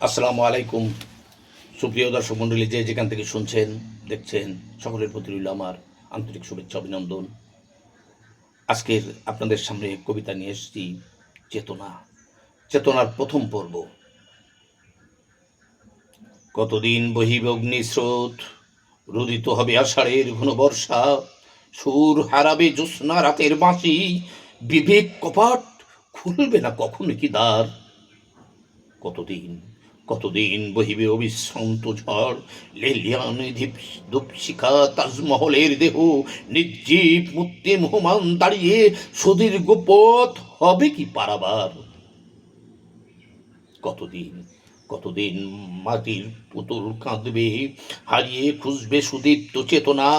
আসসালামু আলাইকুম। সুপ্রিয় দর্শক মণ্ডলী, যে যেখান থেকে শুনছেন দেখছেন, সকলের প্রতি রইল আমার আন্তরিক শুভেচ্ছা অভিনন্দন। আজকের আপনাদের সামনে কবিতা নিয়ে এসেছি চেতনা, চেতনার প্রথম পর্ব। কতদিন বহিবে অগ্নিস্রোত, রুদিত হবে আষাঢ়ের ঘন বর্ষা, সুর হারাবে জ্যোৎস্না রাতের বাঁশি, বিবেক কপাট খুলবে না কখনো কি দ্বার। কতদিন কতদিন বহিবে অবিশ্রান্ত ঝড়, লেলিয়ান দীপশিখা তাজমহলের দেহ, নির্জীব মূর্তি মোহমান দাঁড়িয়ে সুদীর্ঘ পথ হবে কি পারাবার। কতদিন কতদিন মাটির পুতুল কাঁদবে, হারিয়ে খুঁজবে সুদীপ্ত চেতনা,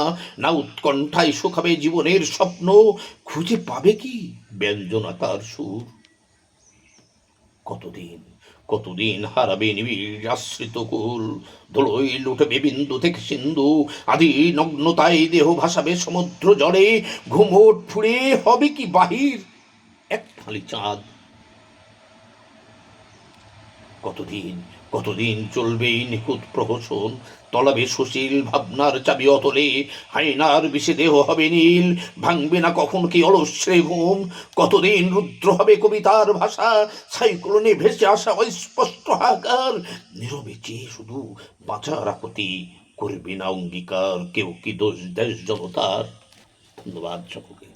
না উৎকণ্ঠায় শুকাবে জীবনের স্বপ্ন, খুঁজে পাবে কি ব্যঞ্জনাকার সুর। কতদিন কতদিন হারাবে নিবিড় আশ্রিত কুল, ধুলোয় লুটবে বিন্দু থেকে সিন্ধু, আদি নগ্নতায় দেহ ভাসাবে সমুদ্র জলে, ঘুমট ফুড়ে হবে কি বাহির এক ফালি চাঁদ। কতদিন কতদিন চলবে এই নিখুঁত প্রহসন, তলাবে সুশীল ভাবনার চাবি অতলে, হায়নার বিষে দেহ হবে নীল, ভাঙবে না কখন কি অলস্রে ঘুম। কতদিন রুদ্র হবে কবিতার ভাষা, সাইক্লোনে ভেসে আসা অস্পষ্ট হাহাকার, নীরবে চেয়ে শুধু বাঁচার আকুতি, করবে না অঙ্গীকার কেউ কি দোষ দেশ জনতার। ধন্যবাদ সকলকে।